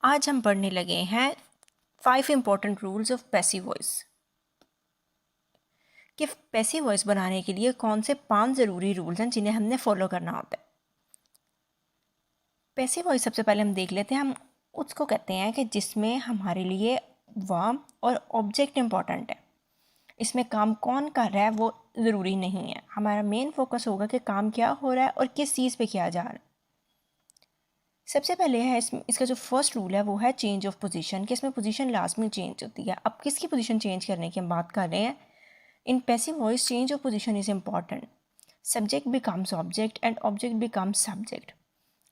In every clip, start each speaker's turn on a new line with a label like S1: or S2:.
S1: आज हम पढ़ने लगे हैं 5 important rules of passive voice कि पैसिव वॉइस बनाने के लिए कौन से 5 ज़रूरी रूल्स हैं जिन्हें हमने फॉलो करना होता है। पैसिव वॉइस सबसे पहले हम देख लेते हैं। हम उसको कहते हैं कि जिसमें हमारे लिए वर्ब और ऑब्जेक्ट इम्पॉर्टेंट है। इसमें काम कौन कर रहा है वो ज़रूरी नहीं है, हमारा मेन फोकस होगा कि काम क्या हो रहा है और किस चीज़ पे किया जा रहा है। सबसे पहले है इसका जो फर्स्ट रूल है वो है चेंज ऑफ पोजीशन, कि इसमें पोजीशन लास्ट में चेंज होती है। अब किसकी पोजीशन चेंज करने की हम बात कर रहे हैं। In passive voice change of position is important. Subject becomes object and object becomes subject.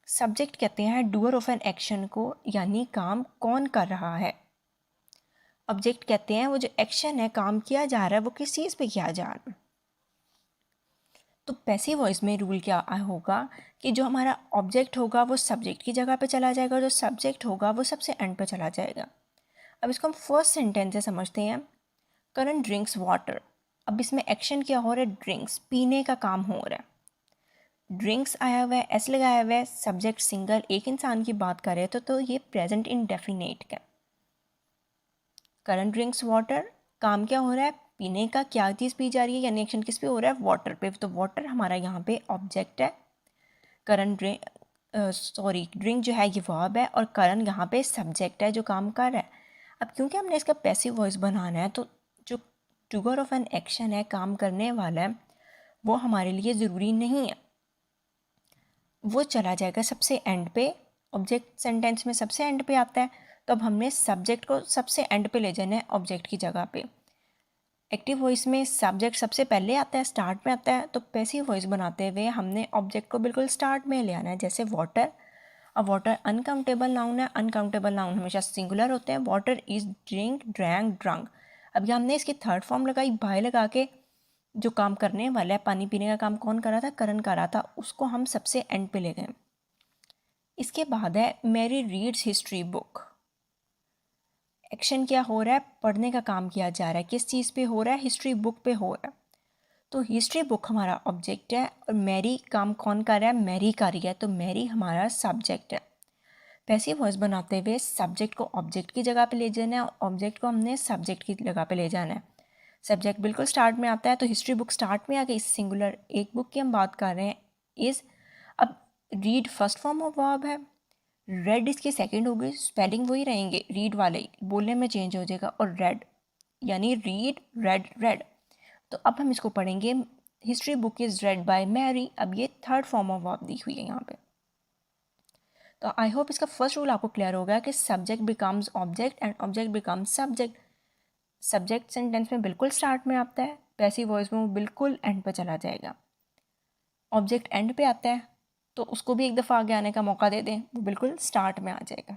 S1: Subject कहते हैं डूअर ऑफ एन एक्शन को, यानी काम कौन कर रहा है। ऑब्जेक्ट कहते हैं वो जो एक्शन है, काम किया जा रहा है, वो किस चीज़ पे किया जा रहा है। तो पैसिव वॉइस में रूल क्या होगा कि जो हमारा ऑब्जेक्ट होगा वो सब्जेक्ट की जगह पे चला जाएगा और जो सब्जेक्ट होगा वो सबसे एंड पे चला जाएगा। अब इसको हम फर्स्ट सेंटेंस से समझते हैं। करण ड्रिंक्स वाटर। अब इसमें एक्शन क्या हो रहा है, ड्रिंक्स, पीने का काम हो रहा है। ड्रिंक्स आया हुआ है, एस लगाया हुआ है, सब्जेक्ट सिंगल, एक इंसान की बात करें तो ये प्रेजेंट इंडेफिनेट का। करण ड्रिंक्स वाटर, काम क्या हो रहा है, पीने का, क्या चीज़ पी जा रही है, यानी एक्शन किस पे हो रहा है, वाटर पे। तो वाटर हमारा यहाँ पे ऑब्जेक्ट है। करण ड्रिंक जो है ये वर्ब है और करण यहाँ पे सब्जेक्ट है जो काम कर रहा है। अब क्योंकि हमने इसका पैसिव वॉइस बनाना है तो जो ट्रिगर ऑफ एन एक्शन है, काम करने वाला है, वो हमारे लिए ज़रूरी नहीं है, वो चला जाएगा सबसे एंड पे। ऑब्जेक्ट सेंटेंस में सबसे एंड पे आता है, तो अब हमने सब्जेक्ट को सबसे एंड पे ले जाना है ऑब्जेक्ट की जगह पे। एक्टिव वॉइस में सब्जेक्ट सबसे पहले आता है, स्टार्ट में आता है, तो पैसिव वॉइस बनाते हुए हमने ऑब्जेक्ट को बिल्कुल स्टार्ट में ले आना है। जैसे वाटर, अब वाटर अनकाउंटेबल नाउन है, अनकाउंटेबल नाउन हमेशा सिंगुलर होते हैं। Water is drink, drank, drunk. अब यहाँ हमने इसकी थर्ड फॉर्म लगाई, बाय लगा के। जो काम करने वाला है, पानी पीने का काम कौन कर रहा था, करण कर रहा था, उसको हम सबसे एंड पे ले गए। इसके बाद है Mary reads history book. Action क्या हो रहा है, पढ़ने का काम किया जा रहा है, किस चीज़ पे हो रहा है, हिस्ट्री बुक पे हो रहा है। तो हिस्ट्री बुक हमारा ऑब्जेक्ट है और मैरी काम कौन कर रहा है, मैरी कर रही है, तो मैरी हमारा सब्जेक्ट है। पैसिव वॉइस बनाते हुए सब्जेक्ट को ऑब्जेक्ट की जगह पे ले जाना है और ऑब्जेक्ट को हमने सब्जेक्ट की जगह पे ले जाना है। सब्जेक्ट बिल्कुल स्टार्ट में आता है, तो हिस्ट्री बुक स्टार्ट में आ गई, सिंगुलर एक बुक की हम बात कर रहे हैं, इज़। अब read first form of verb है, रेड इसकी सेकंड हो गई, स्पेलिंग वही रहेंगे, रीड वाले बोलने में चेंज हो जाएगा, और रेड यानी रीड, रेड, रेड। तो अब हम इसको पढ़ेंगे, history book is read by Mary. अब ये थर्ड फॉर्म ऑफ वर्ब दी हुई है यहाँ पे। तो आई होप इसका फर्स्ट रूल आपको क्लियर होगा कि subject becomes object and object becomes subject. Subject sentence में बिल्कुल स्टार्ट में आता है, पैसिव वॉइस में वो बिल्कुल एंड पे चला जाएगा। ऑब्जेक्ट एंड पे आता है तो उसको भी एक दफ़ा आगे आने का मौका दे दें, वो बिल्कुल स्टार्ट में आ जाएगा।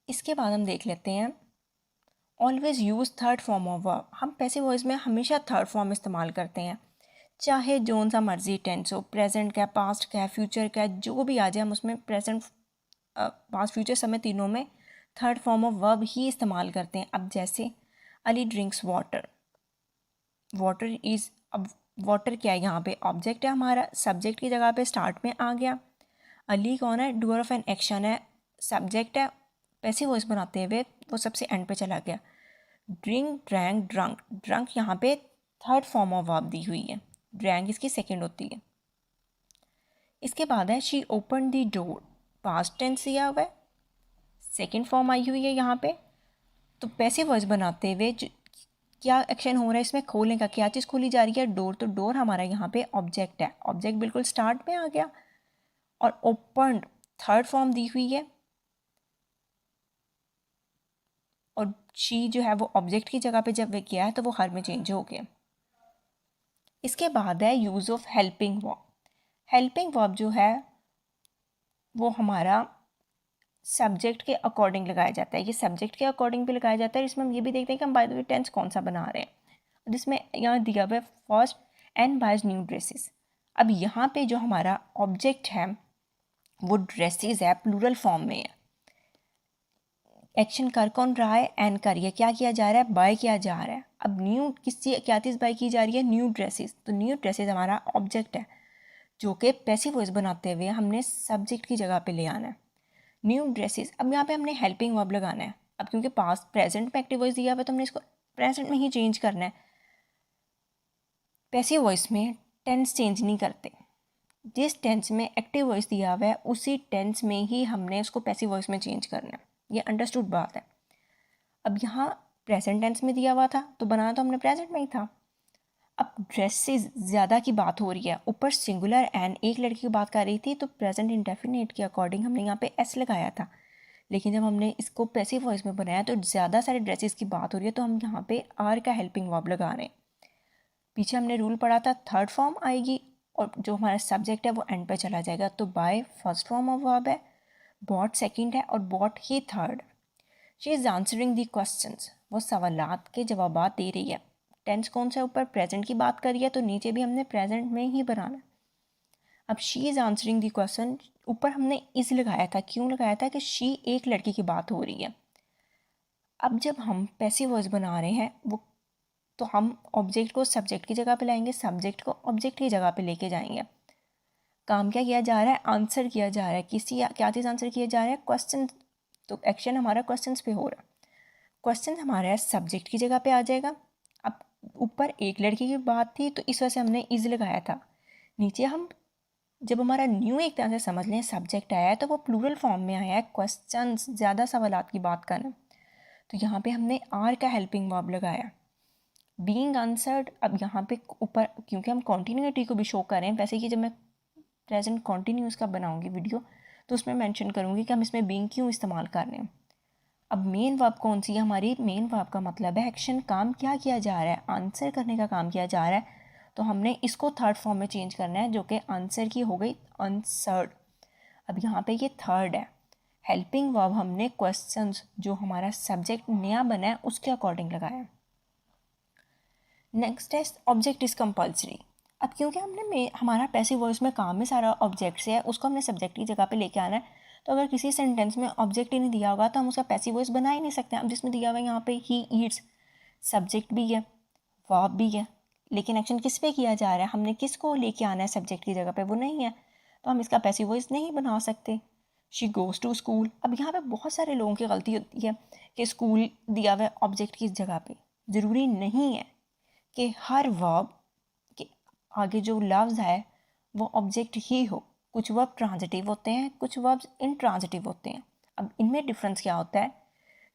S1: इसके बाद हम देख लेते हैं always use third form of verb. हम पैसिव वॉइस में हमेशा थर्ड फॉर्म इस्तेमाल करते हैं, चाहे जोन सा मर्जी टेंस हो, प्रेजेंट का, पास्ट का, फ्यूचर का, जो भी आ जाए हम उसमें प्रेजेंट, पास्ट, फ्यूचर समय तीनों में थर्ड फॉर्म ऑफ वर्ब ही इस्तेमाल करते हैं। अब जैसे Ali drinks water, water is, अब वाटर क्या है, यहाँ पे ऑब्जेक्ट है हमारा, सब्जेक्ट की जगह पे स्टार्ट में आ गया। अली कौन है, डूअर ऑफ एन एक्शन है, सब्जेक्ट है, पैसिव वॉइस बनाते हुए वो सबसे एंड पे चला गया। ड्रिंक, ड्रैंक, ड्रंक, ड्रंक यहाँ पे थर्ड फॉर्म ऑफ वर्ब दी हुई है, ड्रैंक इसकी सेकंड होती है। इसके बाद है she open the door, past tense दिया हुआ है, सेकंड फॉर्म आई हुई है यहाँ पे। तो पैसिव वॉइस बनाते हुए क्या एक्शन हो रहा है, इसमें खोलने का, क्या चीज़ खोली जा रही है, डोर। तो डोर हमारा यहाँ पे ऑब्जेक्ट है, ऑब्जेक्ट बिल्कुल स्टार्ट में आ गया। और ओपन थर्ड फॉर्म दी हुई है और शी जो है वो ऑब्जेक्ट की जगह पे जब वे किया है तो वो हर में चेंज हो गया। इसके बाद है use of helping verb. Helping verb जो है वो हमारा सब्जेक्ट के अकॉर्डिंग लगाया जाता है, ये सब्जेक्ट के अकॉर्डिंग भी लगाया जाता है। इसमें हम ये भी देखते हैं कि हम बाय द वे टेंस कौन सा बना रहे हैं, जिसमें यहाँ दिया हुआ है first and boys new dresses. अब यहाँ पे जो हमारा ऑब्जेक्ट है वो ड्रेसेस है, प्लूरल फॉर्म में है। एक्शन कर कौन रहा है, एंड करिए, क्या किया जा रहा है, बाय किया जा रहा है। अब न्यू किससे, क्या चीज़ बाय की जा रही है, न्यू ड्रेसेस। तो न्यू ड्रेसेस हमारा ऑब्जेक्ट है जो कि पैसिव वॉइस बनाते हुए हमने सब्जेक्ट की जगह पे ले आना है। न्यू ड्रेसेस, अब यहाँ पे हमने हेल्पिंग वर्ब लगाना है। अब क्योंकि पास्ट प्रेजेंट में एक्टिव वॉइस दिया हुआ है तो हमने इसको प्रेजेंट में ही चेंज करना है। पैसिव वॉइस में टेंस चेंज नहीं करते, जिस टेंस में एक्टिव वॉइस दिया हुआ है उसी टेंस में ही हमने उसको पैसिव वॉइस में चेंज करना है। ये अंडरस्टूड बात है। अब यहाँ प्रेजेंट टेंस में दिया हुआ था तो बनाना तो हमने प्रेजेंट में ही था। अब ड्रेसेस ज़्यादा की बात हो रही है, ऊपर सिंगुलर एंड एक लड़की की बात कर रही थी तो प्रेजेंट इंडेफिनिट के अकॉर्डिंग हमने यहाँ पे एस लगाया था। लेकिन जब हमने इसको पैसिव वॉइस में बनाया तो ज़्यादा सारे ड्रेसेस की बात हो रही है तो हम यहाँ पे आर का हेल्पिंग वर्ब लगा रहे हैं। पीछे हमने रूल पढ़ा था थर्ड फॉर्म आएगी और जो हमारा सब्जेक्ट है वो एंड पे चला जाएगा। तो buy first form of verb है, बॉट सेकंड है और बॉट ही third. She is answering the questions, वो सवालात के जवाबात दे रही है। टेंस कौन सा ऊपर प्रेजेंट की बात करी है तो नीचे भी हमने प्रेजेंट में ही बनाना। अब she is answering the question, ऊपर हमने इज़ लगाया था। क्यों लगाया था? कि शी एक लड़की की बात हो रही है। अब जब हम पैसिव वॉइस बना रहे हैं वो तो हम ऑब्जेक्ट को सब्जेक्ट की जगह पे लाएंगे, सब्जेक्ट को ऑब्जेक्ट की जगह पे लेके जाएंगे। काम क्या किया जा रहा है? आंसर किया जा रहा है। किसी क्या चीज़ आंसर किया जा रहा है? क्वेश्चन। तो एक्शन हमारा क्वेश्चन पे हो रहा है। क्वेश्चन हमारा सब्जेक्ट की जगह पे आ जाएगा। अब ऊपर एक लड़की की बात थी तो इस वजह से हमने इज लगाया था। नीचे हम जब हमारा न्यू एक तरह से समझ लें सब्जेक्ट आया है तो वो प्लूरल फॉर्म में आया है, क्वेश्चन ज़्यादा सवालात की बात करना। तो यहाँ पे हमने आर का हेल्पिंग वर्ब लगाया, बीइंग आंसर्ड। अब यहाँ पे ऊपर क्योंकि हम कॉन्टीन्यूटी को भी शो कर रहे हैं, वैसे कि जब मैं प्रेजेंट कॉन्टीन्यूस का बनाऊंगी वीडियो तो उसमें मेंशन करूँगी कि हम इसमें बीइंग क्यों इस्तेमाल कर रहे हैं। अब मेन वर्ब कौन सी है हमारी? मेन वर्ब का मतलब है एक्शन, काम क्या किया जा रहा है? आंसर करने का काम किया जा रहा है। तो हमने इसको थर्ड फॉर्म में चेंज करना है जो कि आंसर की हो गई आंसर्ड। अब यहाँ पे ये थर्ड है। हेल्पिंग वर्ब हमने क्वेश्चंस जो हमारा सब्जेक्ट नया बना है उसके अकॉर्डिंग लगाया। नेक्स्ट है ऑब्जेक्ट इज़ कंपल्सरी। अब क्योंकि हमने हमारा पैसिव वॉइस में काम में सारा ऑब्जेक्ट से है उसको हमने सब्जेक्ट की जगह पे लेके आना है। तो अगर किसी सेंटेंस में ऑब्जेक्ट ही नहीं दिया होगा तो हम उसका पैसिव वॉइस बना ही नहीं सकते। अब जिसमें दिया हुआ है यहाँ पे ही ईट्स, सब्जेक्ट भी है वर्ब भी है, लेकिन एक्शन किस पे किया जा रहा है? हमने किसको लेके आना है सब्जेक्ट की जगह पे? वो नहीं है, तो हम इसका पैसिव वॉइस नहीं बना सकते। She goes to school. अब यहाँ पे बहुत सारे लोगों की गलती होती है कि स्कूल दिया हुआ है ऑब्जेक्ट की जगह पे। ज़रूरी नहीं है कि हर वर्ब के आगे जो लफ्ज़ है वो ऑब्जेक्ट ही हो। कुछ वर्ब ट्रांजिटिव होते हैं, कुछ वर्ब्स इंट्रांजिटिव होते हैं। अब इनमें डिफरेंस क्या होता है?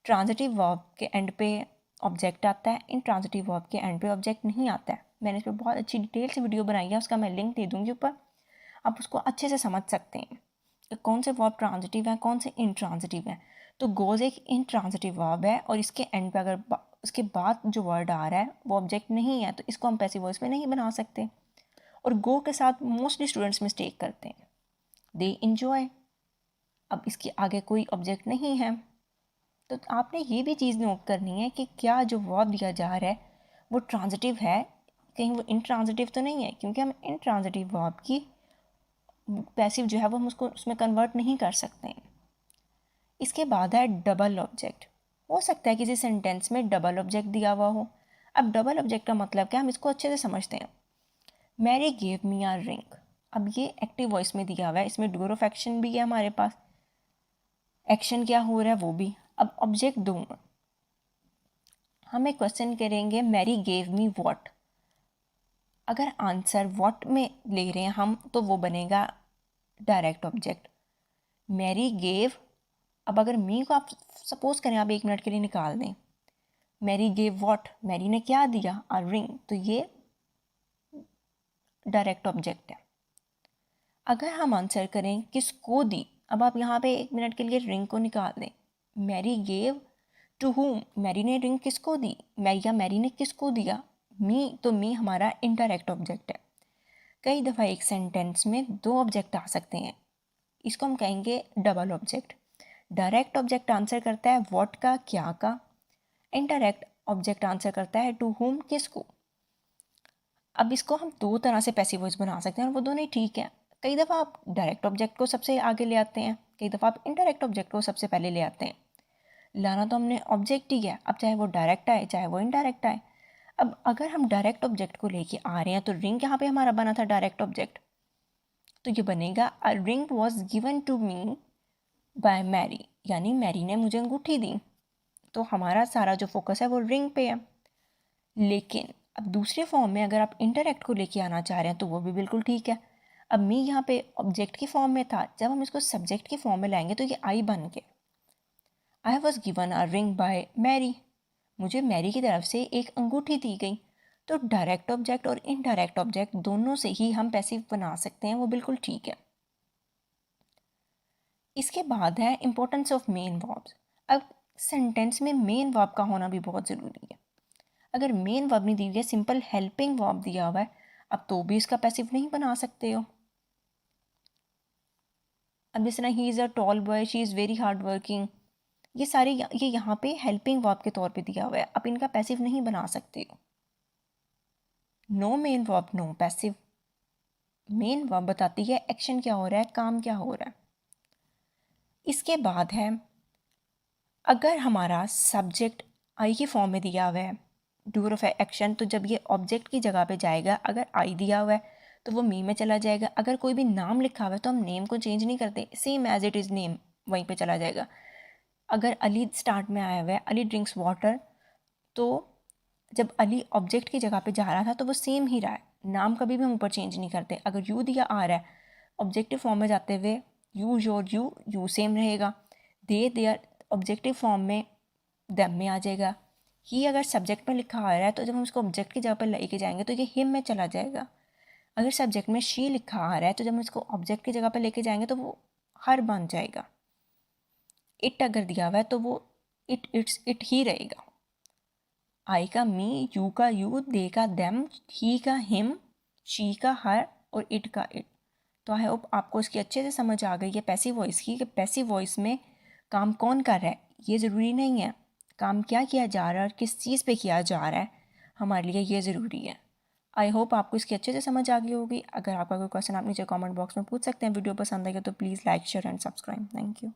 S1: ट्रांजिटिव वर्ब के एंड पे ऑब्जेक्ट आता है, इंट्रांजिटिव वर्ब के एंड पे ऑब्जेक्ट नहीं आता है। मैंने इस पर बहुत अच्छी डिटेल से वीडियो बनाई है, उसका मैं लिंक दे दूँगी ऊपर, आप उसको अच्छे से समझ सकते हैं कि कौन से वर्ब ट्रांजिटिव हैं कौन से इंट्रांजिटिव हैं। तो गोज़ एक इंट्रांजिटिव वर्ब है और इसके एंड पे अगर उसके बाद जो वर्ड आ रहा है वो ऑब्जेक्ट नहीं है तो इसको हम पैसिव वॉइस में नहीं बना सकते। और गो के साथ मोस्टली स्टूडेंट्स मिस्टेक करते हैं, दे इंजॉय। अब इसके आगे कोई ऑब्जेक्ट नहीं है तो आपने ये भी चीज़ नोट करनी है कि क्या जो वर्ब दिया जा रहा है वो ट्रांजिटिव है, कहीं वो इंट्रांजिटिव तो नहीं है, क्योंकि हम इंट्रांजिटिव वर्ब की पैसिव जो है वो हम उसको उसमें कन्वर्ट नहीं कर सकते हैं। इसके बाद है डबल ऑब्जेक्ट। हो सकता है किसी सेंटेंस में डबल ऑब्जेक्ट दिया हुआ हो। अब डबल ऑब्जेक्ट का मतलब क्या, हम इसको अच्छे से समझते हैं। मैरी गेव मी आ रिंग। अब ये एक्टिव वॉइस में दिया हुआ है, इसमें डूअर ऑफ एक्शन भी है हमारे पास, एक्शन क्या हो रहा है वो भी। अब ऑब्जेक्ट दूंगा, हम एक क्वेश्चन करेंगे मैरी गेव मी व्हाट। अगर आंसर व्हाट में ले रहे हैं हम तो वो बनेगा डायरेक्ट ऑब्जेक्ट। मैरी गेव, अब अगर मी को आप सपोज करें आप 1 मिनट के लिए निकाल दें, मैरी गेव व्हाट, मैरी ने क्या दिया? आ रिंग, तो ये डायरेक्ट ऑब्जेक्ट है। अगर हम आंसर करें किसको दी, अब आप यहाँ पे 1 मिनट के लिए रिंग को निकाल दें, Mary gave to whom, Mary ने रिंग किसको दी? मैरी ने किसको दिया? मी, तो मी हमारा इनडायरेक्ट ऑब्जेक्ट है। कई दफ़ा एक सेंटेंस में 2 ऑब्जेक्ट आ सकते हैं, इसको हम कहेंगे double object. Direct object answer करता है व्हाट का, क्या का। इनडायरेक्ट ऑब्जेक्ट आंसर करता है टू हुम, किसको। अब इसको हम 2 तरह से पैसिव वॉइस बना सकते हैं और वो दोनों ही ठीक है। कई दफ़ा आप डायरेक्ट ऑब्जेक्ट को सबसे आगे ले आते हैं, कई दफ़ा आप इनडायरेक्ट ऑब्जेक्ट को सबसे पहले ले आते हैं। लाना तो हमने ऑब्जेक्ट ही है, अब चाहे वो डायरेक्ट आए चाहे वो इनडायरेक्ट आए। अब अगर हम डायरेक्ट ऑब्जेक्ट को लेके आ रहे हैं तो रिंग यहाँ पे हमारा बना था डायरेक्ट ऑब्जेक्ट, तो ये बनेगा a ring was given to me by Mary, यानी मैरी ने मुझे अंगूठी दी। तो हमारा सारा जो फोकस है वो रिंग पे है। लेकिन अब दूसरे फॉर्म में अगर आप इंटरैक्ट को लेके आना चाह रहे हैं तो वो भी बिल्कुल ठीक है। अब मी यहाँ पे ऑब्जेक्ट की फॉर्म में था, जब हम इसको सब्जेक्ट की फॉर्म में लाएंगे तो ये आई बन के, I was given a ring by Mary, मुझे मैरी की तरफ से एक अंगूठी दी गई। तो डायरेक्ट ऑब्जेक्ट और इनडायरेक्ट ऑब्जेक्ट दोनों से ही हम पैसिव बना सकते हैं, वो बिल्कुल ठीक है। इसके बाद है इंपॉर्टेंस ऑफ मेन वर्ब्स। अब सेंटेंस में मेन वर्ब का होना भी बहुत ज़रूरी है। अगर मेन वर्ब नहीं दी हुई है, सिंपल हेल्पिंग वर्ब दिया हुआ है, अब तो भी इसका पैसिव नहीं बना सकते हो। अब जिस तरह he is a tall boy, she is very hard working, ये सारे ये यहाँ पे हेल्पिंग वर्ब के तौर पे दिया हुआ है, अब इनका पैसिव नहीं बना सकते हो। No main verb no passive. Main verb बताती है एक्शन क्या हो रहा है, काम क्या हो रहा है। इसके बाद है, अगर हमारा सब्जेक्ट आई की फॉर्म में दिया हुआ है, डूअर ऑफ एक्शन, तो जब ये ऑब्जेक्ट की जगह पे जाएगा, अगर आई दिया हुआ है तो वो मी में चला जाएगा। अगर कोई भी नाम लिखा हुआ है तो हम नेम को चेंज नहीं करते, same as it is name वहीं पे चला जाएगा। अगर अली स्टार्ट में आया हुआ है, अली ड्रिंक्स वाटर, तो जब अली ऑब्जेक्ट की जगह पे जा रहा था तो वो सेम ही रहा है, नाम कभी भी हम ऊपर चेंज नहीं करते। अगर यू दिया आ रहा है ऑब्जेक्टिव फॉर्म में जाते हुए, यू योर यू सेम रहेगा। दे आर ऑब्जेक्टिव फॉर्म में दम में आ जाएगा। ही अगर सब्जेक्ट में लिखा आ रहा है तो जब हम उसको ऑब्जेक्ट की जगह पर लेके जाएंगे तो ये हिम में चला जाएगा। अगर सब्जेक्ट में शी लिखा आ रहा है तो जब हम इसको ऑब्जेक्ट की जगह पर लेके जाएंगे तो वो हर बन जाएगा। इट अगर दिया हुआ है तो वो इट ही रहेगा। आई का मी, यू का यू, दे का देम, ही का हिम, शी का हर और इट का इट। तो आई होप आपको इसकी अच्छे से समझ आ गई है पैसिव वॉइस की, कि पैसिव वॉइस में काम कौन कर रहा है ये ज़रूरी नहीं है, काम क्या किया जा रहा है और किस चीज़ पे किया जा रहा है हमारे लिए ये ज़रूरी है। आई होप आपको इसकी अच्छे से समझ आ गई होगी। अगर आपका कोई क्वेश्चन आप नीचे कमेंट बॉक्स में पूछ सकते हैं। वीडियो पसंद आएगा तो please like share and subscribe. Thank you.